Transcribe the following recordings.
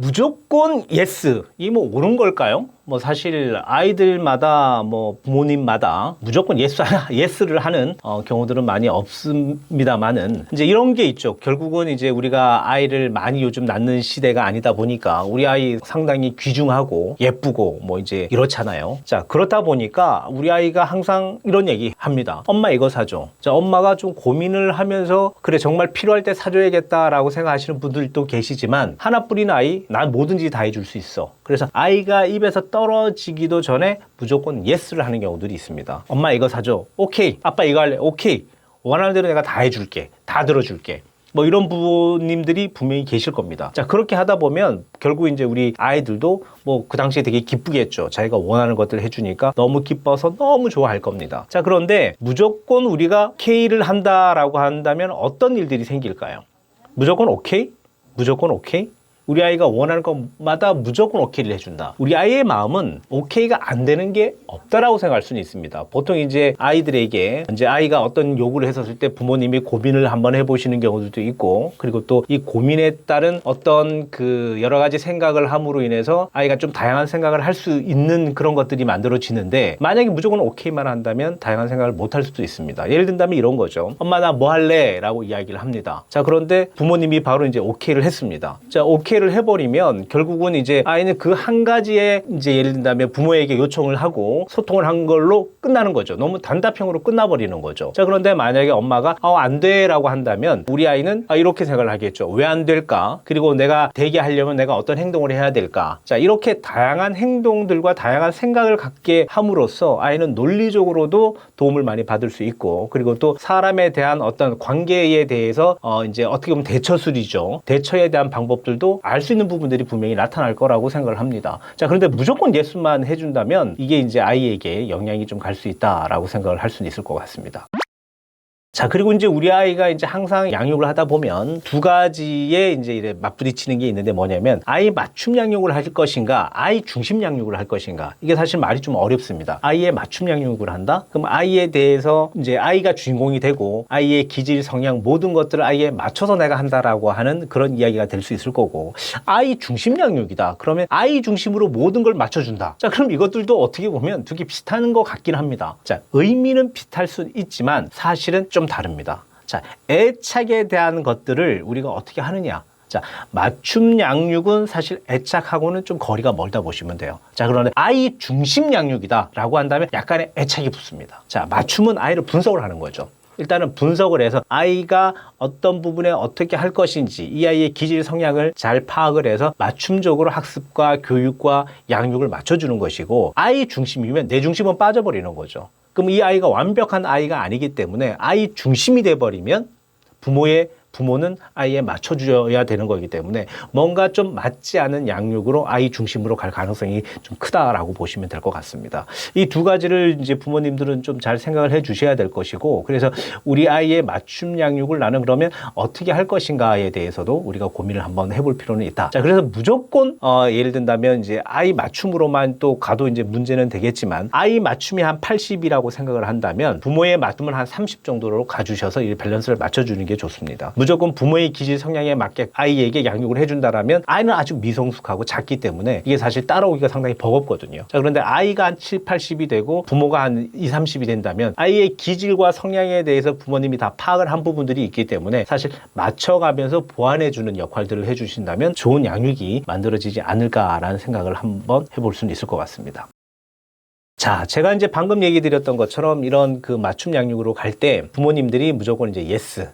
무조건 예스. 이 뭐 옳은 걸까요? 뭐 사실 아이들마다 뭐 부모님마다 무조건 예스를 하는 경우들은 많이 없습니다만은 이제 이런 게 있죠. 결국은 이제 우리가 아이를 많이 요즘 낳는 시대가 아니다 보니까 우리 아이 상당히 귀중하고 예쁘고 뭐 이제 이렇잖아요. 자, 그렇다 보니까 우리 아이가 항상 이런 얘기 합니다. 엄마 이거 사줘. 자, 엄마가 좀 고민을 하면서 그래 정말 필요할 때 사줘야겠다라고 생각하시는 분들도 계시지만 하나뿐인 아이 난 뭐든지 다 해줄 수 있어. 그래서 아이가 입에서 떨어지기도 전에 무조건 예스를 하는 경우들이 있습니다. 엄마 이거 사줘. 오케이. 아빠 이거 할래. 오케이. 원하는 대로 내가 다 해줄게. 다 들어줄게. 뭐 이런 부모님들이 분명히 계실 겁니다. 자, 그렇게 하다 보면 결국 이제 우리 아이들도 뭐 그 당시에 되게 기쁘겠죠. 자기가 원하는 것들을 해주니까 너무 기뻐서 너무 좋아할 겁니다. 자, 그런데 무조건 우리가 오케이를 한다라고 한다면 어떤 일들이 생길까요? 무조건 오케이? 무조건 오케이? 우리 아이가 원하는 것마다 무조건 오케이를 해준다. 우리 아이의 마음은 오케이가 안 되는 게 없다라고 생각할 수는 있습니다. 보통 이제 아이들에게 이제 아이가 어떤 요구를 했었을 때 부모님이 고민을 한번 해보시는 경우들도 있고, 그리고 또 이 고민에 따른 어떤 그 여러 가지 생각을 함으로 인해서 아이가 좀 다양한 생각을 할 수 있는 그런 것들이 만들어지는데, 만약에 무조건 오케이만 한다면 다양한 생각을 못 할 수도 있습니다. 예를 든다면 이런 거죠. 엄마 나 뭐 할래? 라고 이야기를 합니다. 자, 그런데 부모님이 바로 이제 오케이를 했습니다. 자, 오케이를 해버리면 결국은 이제 아이는 그 한 가지에 이제 예를 든다면 부모에게 요청을 하고 소통을 한 걸로 끝나는 거죠. 너무 단답형으로 끝나버리는 거죠. 자, 그런데 만약에 엄마가 안 돼 라고 한다면 우리 아이는 이렇게 생각을 하겠죠. 왜 안 될까? 그리고 내가 되게 하려면 내가 어떤 행동을 해야 될까? 자, 이렇게 다양한 행동들과 다양한 생각을 갖게 함으로써 아이는 논리적으로도 도움을 많이 받을 수 있고, 그리고 또 사람에 대한 어떤 관계에 대해서 이제 어떻게 보면 대처술이죠. 대처에 대한 방법들도 알 수 있는 부분들이 분명히 나타날 거라고 생각을 합니다. 자, 그런데 무조건 예스만 해준다면 이게 이제 아이에게 영향이 좀 갈 수 있다라고 생각을 할 수는 있을 것 같습니다. 자, 그리고 이제 우리 아이가 이제 항상 양육을 하다 보면 두 가지의 이제 이래 맞부딪히는 게 있는데 뭐냐면 아이 맞춤 양육을 할 것인가, 아이 중심 양육을 할 것인가. 이게 사실 말이 좀 어렵습니다. 아이의 맞춤 양육을 한다? 그럼 아이에 대해서 이제 아이가 주인공이 되고 아이의 기질, 성향 모든 것들을 아이에 맞춰서 내가 한다라고 하는 그런 이야기가 될 수 있을 거고, 아이 중심 양육이다. 그러면 아이 중심으로 모든 걸 맞춰준다. 자, 그럼 이것들도 어떻게 보면 되게 비슷한 것 같긴 합니다. 자, 의미는 비슷할 수 있지만 사실은 좀 다릅니다. 자, 애착에 대한 것들을 우리가 어떻게 하느냐. 자, 맞춤 양육은 사실 애착하고는 좀 거리가 멀다 보시면 돼요. 자, 그런데 아이 중심 양육이다 라고 한다면 약간의 애착이 붙습니다. 자, 맞춤은 아이를 분석을 하는 거죠. 일단은 분석을 해서 아이가 어떤 부분에 어떻게 할 것인지 이 아이의 기질 성향을 잘 파악을 해서 맞춤적으로 학습과 교육과 양육을 맞춰주는 것이고, 아이 중심이면 내 중심은 빠져버리는 거죠. 그럼 이 아이가 완벽한 아이가 아니기 때문에 아이 중심이 돼버리면 부모는 아이에 맞춰줘야 되는 거기 때문에 뭔가 좀 맞지 않은 양육으로 아이 중심으로 갈 가능성이 좀 크다라고 보시면 될 것 같습니다. 이 두 가지를 이제 부모님들은 좀 잘 생각을 해 주셔야 될 것이고, 그래서 우리 아이의 맞춤 양육을 나는 그러면 어떻게 할 것인가에 대해서도 우리가 고민을 한번 해볼 필요는 있다. 자, 그래서 무조건 예를 든다면 이제 아이 맞춤으로만 또 가도 이제 문제는 되겠지만 아이 맞춤이 한 80이라고 생각을 한다면 부모의 맞춤을 한 30 정도로 가주셔서 이 밸런스를 맞춰주는 게 좋습니다. 무조건 부모의 기질 성향에 맞게 아이에게 양육을 해준다라면 아이는 아주 미성숙하고 작기 때문에 이게 사실 따라오기가 상당히 버겁거든요. 자, 그런데 아이가 한 7, 80이 되고 부모가 한 2, 30이 된다면 아이의 기질과 성향에 대해서 부모님이 다 파악을 한 부분들이 있기 때문에 사실 맞춰가면서 보완해주는 역할들을 해주신다면 좋은 양육이 만들어지지 않을까라는 생각을 한번 해볼 수는 있을 것 같습니다. 자, 제가 이제 방금 얘기 드렸던 것처럼 이런 그 맞춤 양육으로 갈 때 부모님들이 무조건 이제 예스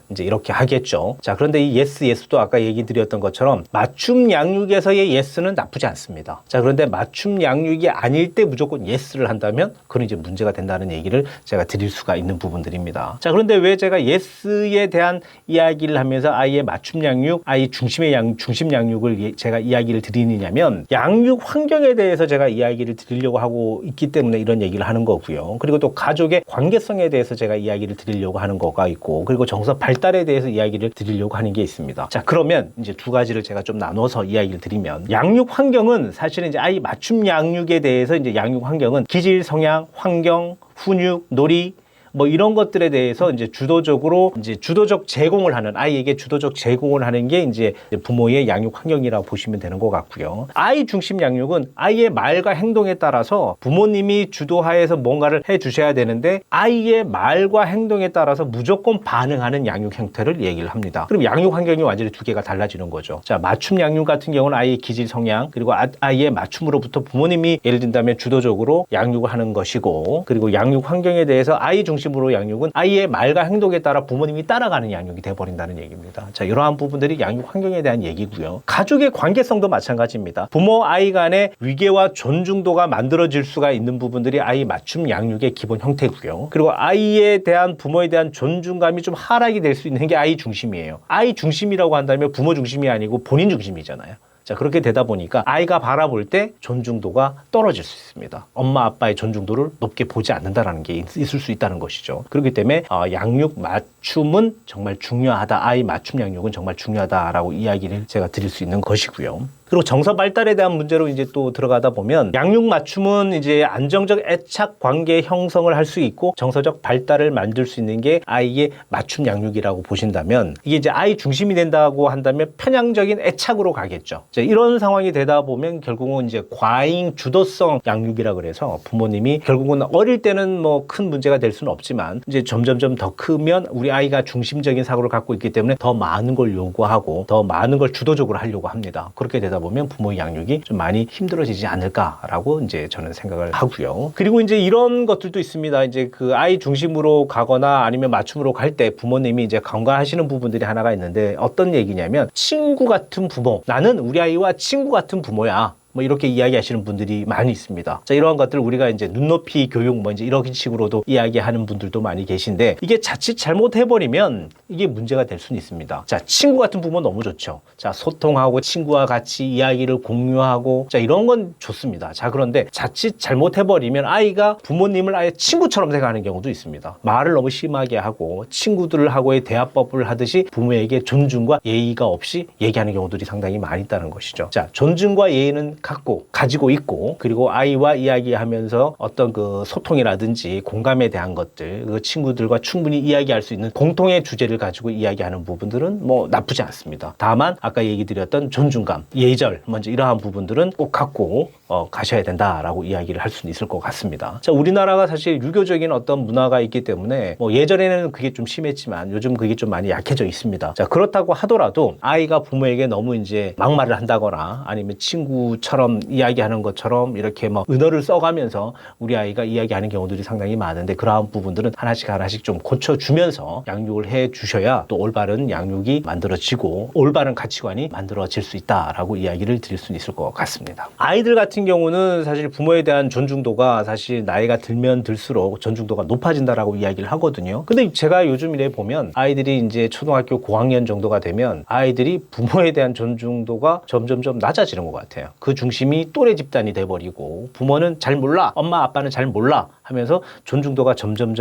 이제 이렇게 하겠죠. 자, 그런데 이 예스도 아까 얘기 드렸던 것처럼 맞춤 양육에서의 예스는 나쁘지 않습니다. 자, 그런데 맞춤 양육이 아닐 때 무조건 예스를 한다면 그건 이제 문제가 된다는 얘기를 제가 드릴 수가 있는 부분들입니다. 자, 그런데 왜 제가 예스에 대한 이야기를 하면서 아이의 맞춤 양육, 아이 중심의 중심 양육을 제가 이야기를 드리느냐면 양육 환경에 대해서 제가 이야기를 드리려고 하고 있기 때문에 이런 얘기를 하는 거고요. 그리고 또 가족의 관계성에 대해서 제가 이야기를 드리려고 하는 거가 있고, 그리고 정서 발달에 대해서 이야기를 드리려고 하는 게 있습니다. 자, 그러면 이제 두 가지를 제가 좀 나눠서 이야기를 드리면, 양육 환경은 사실은 이제 아이 맞춤 양육에 대해서 이제 양육 환경은 기질, 성향, 환경, 훈육, 놀이 뭐 이런 것들에 대해서 이제 주도적 제공을 하는, 아이에게 주도적 제공을 하는 게 이제 부모의 양육 환경이라고 보시면 되는 것 같고요. 아이 중심 양육은 아이의 말과 행동에 따라서 부모님이 주도하에서 뭔가를 해 주셔야 되는데 아이의 말과 행동에 따라서 무조건 반응하는 양육 형태를 얘기를 합니다. 그럼 양육 환경이 완전히 두 개가 달라지는 거죠. 자, 맞춤 양육 같은 경우는 아이의 기질 성향 그리고 아이의 맞춤으로부터 부모님이 예를 든다면 주도적으로 양육을 하는 것이고, 그리고 양육 환경에 대해서 아이 중심으로 양육은 아이의 말과 행동에 따라 부모님이 따라가는 양육이 돼버린다는 얘기입니다. 자, 이러한 부분들이 양육 환경에 대한 얘기고요. 가족의 관계성도 마찬가지입니다. 부모 아이 간의 위계와 존중도가 만들어질 수가 있는 부분들이 아이 맞춤 양육의 기본 형태고요. 그리고 아이에 대한 부모에 대한 존중감이 좀 하락이 될 수 있는 게 아이 중심이에요. 아이 중심이라고 한다면 부모 중심이 아니고 본인 중심이잖아요. 자, 그렇게 되다 보니까 아이가 바라볼 때 존중도가 떨어질 수 있습니다. 엄마 아빠의 존중도를 높게 보지 않는다라는 게 있을 수 있다는 것이죠. 그렇기 때문에 양육 맞춤은 정말 중요하다. 아이 맞춤 양육은 정말 중요하다라고 이야기를 제가 드릴 수 있는 것이고요. 그리고 정서 발달에 대한 문제로 이제 또 들어가다 보면 양육 맞춤은 이제 안정적 애착 관계 형성을 할 수 있고 정서적 발달을 만들 수 있는 게 아이의 맞춤 양육이라고 보신다면, 이게 이제 아이 중심이 된다고 한다면 편향적인 애착으로 가겠죠. 이런 상황이 되다 보면 결국은 이제 과잉 주도성 양육이라 그래서 부모님이 결국은 어릴 때는 뭐 큰 문제가 될 수는 없지만 이제 점점점 더 크면 우리 아이가 중심적인 사고를 갖고 있기 때문에 더 많은 걸 요구하고 더 많은 걸 주도적으로 하려고 합니다. 그렇게 되다 보면 부모의 양육이 좀 많이 힘들어지지 않을까라고 이제 저는 생각을 하고요. 그리고 이제 이런 것들도 있습니다. 이제 그 아이 중심으로 가거나 아니면 맞춤으로 갈 때 부모님이 이제 간과하시는 부분들이 하나가 있는데, 어떤 얘기냐면 친구 같은 부모, 나는 우리 아이와 친구 같은 부모야. 뭐 이렇게 이야기하시는 분들이 많이 있습니다. 자, 이러한 것들 우리가 이제 눈높이 교육 뭐 이제 이런 식으로도 이야기하는 분들도 많이 계신데, 이게 자칫 잘못해버리면 이게 문제가 될 수는 있습니다. 자, 친구 같은 부모 너무 좋죠. 자, 소통하고 친구와 같이 이야기를 공유하고, 자, 이런 건 좋습니다. 자, 그런데 자칫 잘못해버리면 아이가 부모님을 아예 친구처럼 생각하는 경우도 있습니다. 말을 너무 심하게 하고 친구들하고의 대화법을 하듯이 부모에게 존중과 예의가 없이 얘기하는 경우들이 상당히 많이 있다는 것이죠. 자, 존중과 예의는 가지고 있고, 그리고 아이와 이야기하면서 어떤 그 소통이라든지 공감에 대한 것들, 그 친구들과 충분히 이야기할 수 있는 공통의 주제를 가지고 이야기하는 부분들은 뭐 나쁘지 않습니다. 다만 아까 얘기 드렸던 존중감, 예절, 먼저 이러한 부분들은 꼭 갖고 가셔야 된다라고 이야기를 할 수는 있을 것 같습니다. 자, 우리나라가 사실 유교적인 어떤 문화가 있기 때문에 뭐 예전에는 그게 좀 심했지만 요즘 그게 좀 많이 약해져 있습니다. 자, 그렇다고 하더라도 아이가 부모에게 너무 이제 막말을 한다거나 아니면 친구처럼 이야기하는 것처럼 이렇게 뭐 은어를 써가면서 우리 아이가 이야기하는 경우들이 상당히 많은데, 그러한 부분들은 하나씩 좀 고쳐주면서 양육을 해 주셔야 또 올바른 양육이 만들어지고 올바른 가치관이 만들어질 수 있다라고 이야기를 드릴 수 있을 것 같습니다. 아이들 같은 경우는 사실 부모에 대한 존중도가 사실 나이가 들면 들수록 존중도가 높아진다라고 이야기를 하거든요. 근데 제가 요즘 이래 보면 아이들이 이제 초등학교 고학년 정도가 되면 아이들이 부모에 대한 존중도가 점점점 낮아지는 것 같아요. 그 중심이 또래 집단이 돼버리고 부모는 잘 몰라, 엄마 아빠는 잘 몰라 하면서 존중도가 점점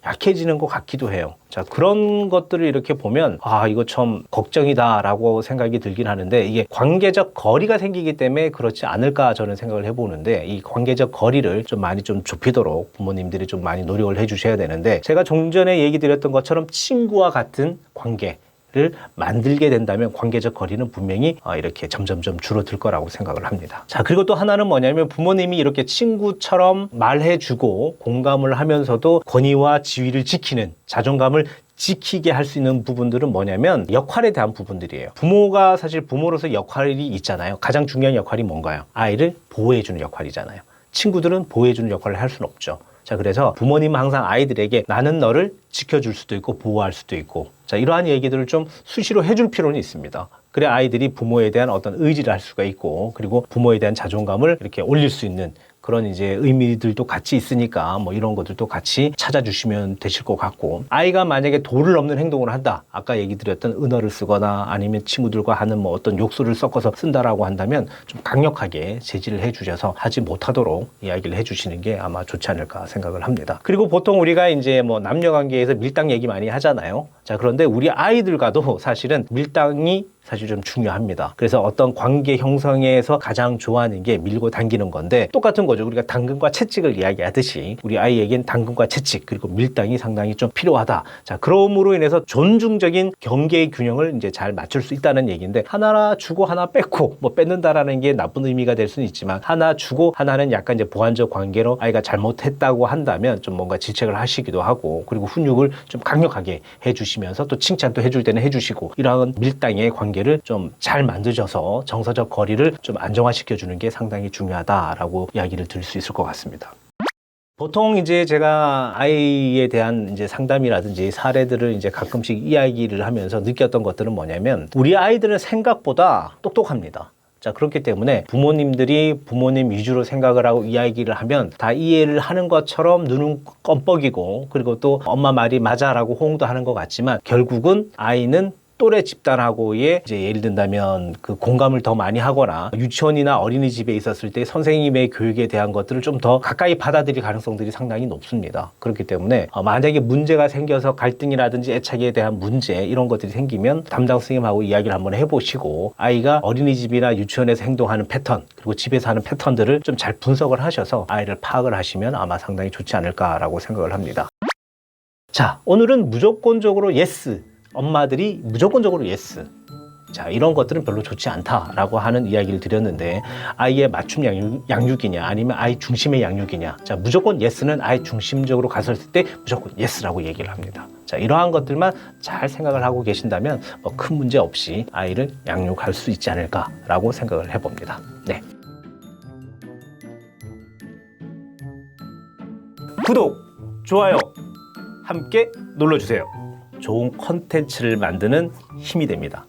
약해지는 것 같기도 해요. 자, 그런 것들을 이렇게 보면 이거 참 걱정이다라고 생각이 들긴 하는데, 이게 관계적 거리가 생기기 때문에 그렇지 않을까 저는 생각을 해보는데, 이 관계적 거리를 좀 많이 좀 좁히도록 부모님들이 좀 많이 노력을 해주셔야 되는데, 제가 좀 전에 얘기 드렸던 것처럼 친구와 같은 관계 를 만들게 된다면 관계적 거리는 분명히 이렇게 점점점 줄어들 거라고 생각을 합니다. 자, 그리고 또 하나는 뭐냐면 부모님이 이렇게 친구처럼 말해주고 공감을 하면서도 권위와 지위를 지키는, 자존감을 지키게 할 수 있는 부분들은 뭐냐면 역할에 대한 부분들이에요. 부모가 사실 부모로서 역할이 있잖아요. 가장 중요한 역할이 뭔가요? 아이를 보호해주는 역할이잖아요. 친구들은 보호해주는 역할을 할 수는 없죠. 자, 그래서 부모님은 항상 아이들에게 나는 너를 지켜줄 수도 있고 보호할 수도 있고, 자, 이러한 얘기들을 좀 수시로 해줄 필요는 있습니다. 그래 아이들이 부모에 대한 어떤 의지를 할 수가 있고, 그리고 부모에 대한 자존감을 이렇게 올릴 수 있는 그런 이제 의미들도 같이 있으니까 뭐 이런 것들도 같이 찾아주시면 되실 것 같고, 아이가 만약에 도를 넘는 행동을 한다, 아까 얘기 드렸던 은어를 쓰거나 아니면 친구들과 하는 뭐 어떤 욕설을 섞어서 쓴다라고 한다면 좀 강력하게 제지를 해주셔서 하지 못하도록 이야기를 해주시는 게 아마 좋지 않을까 생각을 합니다. 그리고 보통 우리가 이제 뭐 남녀 관계에서 밀당 얘기 많이 하잖아요. 자, 그런데 우리 아이들과도 사실은 밀당이 사실 좀 중요합니다. 그래서 어떤 관계 형성에서 가장 좋아하는 게 밀고 당기는 건데 똑같은 거죠. 우리가 당근과 채찍을 이야기하듯이 우리 아이에겐 당근과 채찍 그리고 밀당이 상당히 좀 필요하다. 자, 그럼으로 인해서 존중적인 경계의 균형을 이제 잘 맞출 수 있다는 얘기인데 하나 주고 하나 뺏고 뭐 뺏는다라는 게 나쁜 의미가 될 수는 있지만 하나 주고 하나는 약간 이제 보완적 관계로 아이가 잘못했다고 한다면 좀 뭔가 질책을 하시기도 하고 그리고 훈육을 좀 강력하게 해주시면서 또 칭찬도 해줄 때는 해주시고 이러한 밀당의 관계를 좀 잘 만드셔서 정서적 거리를 좀 안정화시켜 주는 게 상당히 중요하다라고 이야기를 드릴 수 있을 것 같습니다. 보통 이제 제가 아이에 대한 이제 상담이라든지 사례들을 이제 가끔씩 이야기를 하면서 느꼈던 것들은 뭐냐면 우리 아이들은 생각보다 똑똑합니다. 자, 그렇기 때문에 부모님들이 부모님 위주로 생각을 하고 이야기를 하면 다 이해를 하는 것처럼 눈은 껌뻑이고 그리고 또 엄마 말이 맞아라고 호응도 하는 것 같지만 결국은 아이는 또래 집단하고의 이제 예를 든다면 그 공감을 더 많이 하거나 유치원이나 어린이집에 있었을 때 선생님의 교육에 대한 것들을 좀 더 가까이 받아들일 가능성들이 상당히 높습니다. 그렇기 때문에 만약에 문제가 생겨서 갈등이라든지 애착에 대한 문제 이런 것들이 생기면 담당 선생님하고 이야기를 한번 해보시고 아이가 어린이집이나 유치원에서 행동하는 패턴 그리고 집에서 하는 패턴들을 좀 잘 분석을 하셔서 아이를 파악을 하시면 아마 상당히 좋지 않을까라고 생각을 합니다. 자, 오늘은 무조건적으로 예스 엄마들이 무조건적으로 예스. 자, 이런 것들은 별로 좋지 않다라고 하는 이야기를 드렸는데 아이의 맞춤 양육이냐 아니면 아이 중심의 양육이냐. 자, 무조건 예스는 아이 중심적으로 갔을 때 무조건 예스라고 얘기를 합니다. 자, 이러한 것들만 잘 생각을 하고 계신다면 뭐 큰 문제 없이 아이를 양육할 수 있지 않을까라고 생각을 해봅니다. 네. 구독, 좋아요 함께 눌러주세요. 좋은 컨텐츠를 만드는 힘이 됩니다.